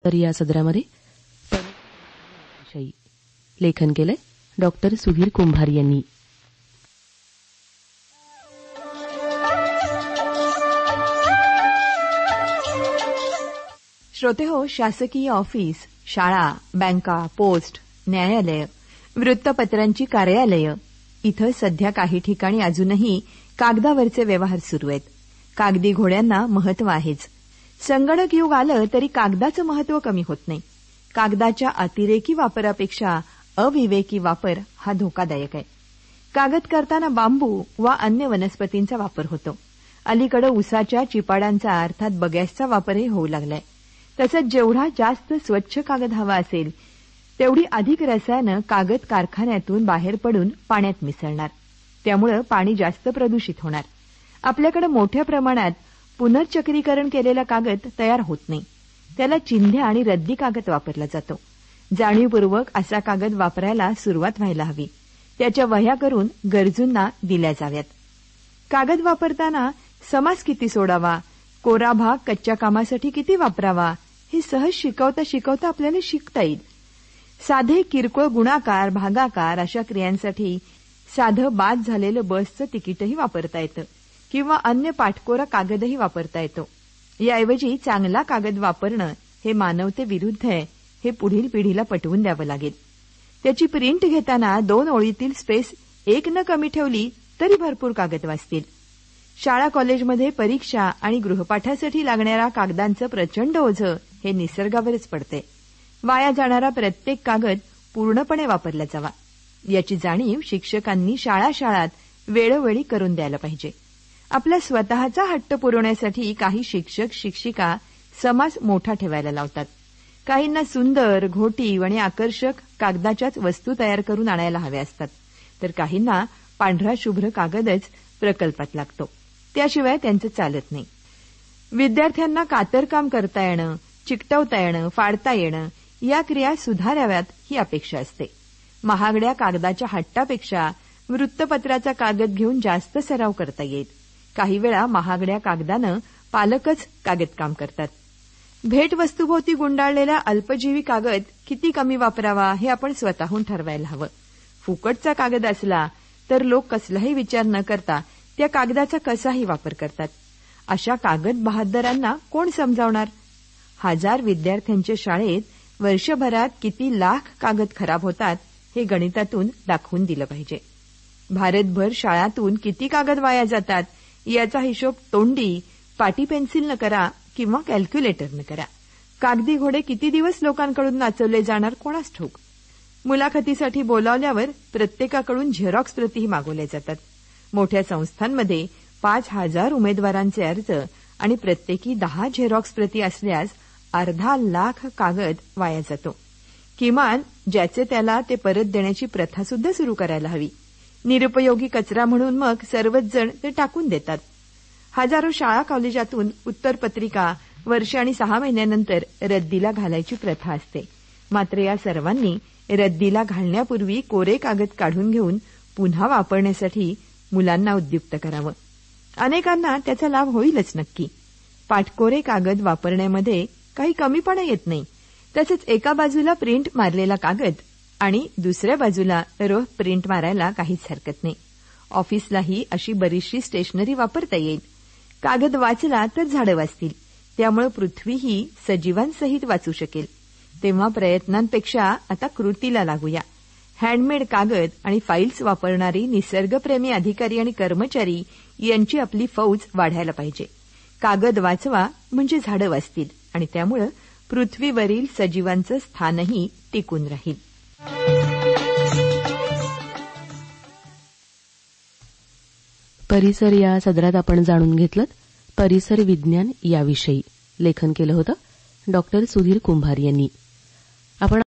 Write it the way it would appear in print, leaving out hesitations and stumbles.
तर या सदरामध्ये विषयी लेखन केलंय डॉक्टर सुधीर कुंभार यांनी. श्रोतेहो, शासकीय ऑफिस, शाळा, बँका, पोस्ट, न्यायालय, वृत्तपत्रांची कार्यालय इथं सध्या काही ठिकाणी अजूनही कागदावरचे व्यवहार सुरू आहेत. कागदी घोड्यांना महत्व आहेच. संगणक युग आलं तरी कागदाचं महत्व कमी होत नाही. कागदाच्या अतिरेकी वापरापेक्षा अविवेकी वापर हा धोकादायक आहे. कागद करताना बांबू वा अन्य वनस्पतींचा वापर होतो. अलीकडे उसाच्या चिपाडांचा अर्थात बगॅसचा वापरही होऊ लागलाय. तसंच जेवढा जास्त स्वच्छ कागद हवा असेल तेवढी अधिक रसायनं कागद कारखान्यातून बाहेर पडून पाण्यात मिसळणार. त्यामुळे पाणी जास्त प्रदूषित होणार. आपल्याकडे मोठ्या प्रमाणात पुनर्चक्रीकरण केलेला कागद तयार होत नाही. त्याला चिंध्या आणि रद्दी कागद वापरला जातो. जाणीवपूर्वक असा कागद वापरायला सुरुवात व्हायला हवी. त्याच्या वह्या करून गरजूंना दिल्या जाव्यात. कागद वापरताना समास किती सोडावा, कोरा भाग कच्च्या कामासाठी किती वापरावा हे सहज शिकवता शिकवता आपल्याला शिकता येईल. साधे किरकोळ गुणाकार, भागाकार अशा क्रियांसाठी साधं बाद झालेलं बसचं तिकीटही वापरता येतं किंवा अन्य पाठकोरा कागदही वापरता येतो. याऐवजी चांगला कागद वापरणं हे मानवतेविरुद्ध आहे हे पुढील पिढीला पटवून द्यावं लागेल. त्याची प्रिंट घेताना 2 ओळीतील स्पेस 1 न कमी ठेवली तरी भरपूर कागद वाचतील. शाळा कॉलेजमध्ये परीक्षा आणि गृहपाठासाठी लागणाऱ्या कागदांचं प्रचंड ओझं हे निसर्गावरच पडते. वाया जाणारा प्रत्येक कागद पूर्णपणे वापरला जावा याची जाणीव शिक्षकांनी शाळात वेळोवेळी करून द्यायला पाहिजे. आपला स्वतःचा हट्ट पुरवण्यासाठी काही शिक्षक शिक्षिका समास मोठा ठेवायला लावतात. काहींना सुंदर, घोटीव आणि आकर्षक कागदाच्याच वस्तू तयार करून आणायला हव्या असतात, तर काहींना पांढरा शुभ्र कागदच प्रकल्पात लागतो. त्याशिवाय त्यांचं चालत नाही. विद्यार्थ्यांना कातरकाम करता येणं, चिकटवता येणं, फाडता येणं या क्रिया सुधाराव्यात ही अपेक्षा असते. महागड्या कागदाच्या हट्टापेक्षा वृत्तपत्राचा कागद घेऊन जास्त सराव करता येईल. काही वेळा महागड्या कागदानं पालकच कागदकाम करतात. भेटवस्तूभोवती गुंडाळलेला अल्पजीवी कागद किती कमी वापरावा हे आपण स्वतःहून ठरवायला हवं. फुकटचा कागद असला तर लोक कसलाही विचार न करता त्या कागदाचा कसाही वापर करतात. अशा कागद बहाद्दरांना कोण समजावणार? 1000 विद्यार्थ्यांच्या शाळेत वर्षभरात किती लाख कागद खराब होतात हे गणितातून दाखवून दिलं पाहिजे. भारतभर शाळांतून किती कागद वाया जातात याचा हिशोब तोंडी पाटी पेन्सिलनं करा किंवा कॅल्क्युलेटरनं करा. कागदी घोडे किती दिवस लोकांकडून नाचवले जाणार कोणास ठाऊक. मुलाखतीसाठी बोलावल्यावर प्रत्येकाकडून झेरॉक्स प्रतीही मागवल्या जातात. मोठ्या संस्थांमध्ये 5000 उमेदवारांचे अर्ज आणि प्रत्येकी 10 झेरॉक्स प्रती असल्यास अर्धा लाख कागद वाया जातो. किमान ज्याचे त्याला ते परत देण्याची प्रथा सुद्धा सुरू करायला हवी. निरुपयोगी कचरा म्हणून मग सर्वच जण ते टाकून देतात. हजारो शाळा कॉलेजातून उत्तरपत्रिका वर्ष आणि 6 महिन्यानंतर रद्दीला घालायची प्रथा असते. मात्र या सर्वांनी रद्दीला घालण्यापूर्वी कोरे कागद काढून घेऊन पुन्हा वापरण्यासाठी मुलांना उद्युक्त करावं. अनेकांना त्याचा लाभ होईलच नक्की. पाठकोरे कागद वापरण्यामध्ये काही कमीपणा येत नाही. तसंच एका बाजूला प्रिंट मारलेला कागद आणि दुसऱ्या बाजूला रफ प्रिंट मारायला काहीच हरकत नाही. ऑफिसलाही अशी बरीचशी स्टेशनरी वापरता येईल. कागद वाचला तर झाडं वाचतील. त्यामुळे पृथ्वीही सजीवांसहित वाचू शकेल. तेव्हा प्रयत्नांपेक्षा आता कृतीला लागूया. हँडमेड कागद आणि फाईल्स वापरणारी निसर्गप्रेमी अधिकारी आणि कर्मचारी यांची आपली फौज वाढायला पाहिजे. कागद वाचवा म्हणजे झाडं वाचतील आणि त्यामुळे पृथ्वीवरील सजीवांचं स्थानही टिकून राहील. परिसर या सदरात आपण जाणून घेतलं परिसर विज्ञान याविषयी. लेखन केलं होतं डॉक्टर सुधीर कुंभार यांनी. आपण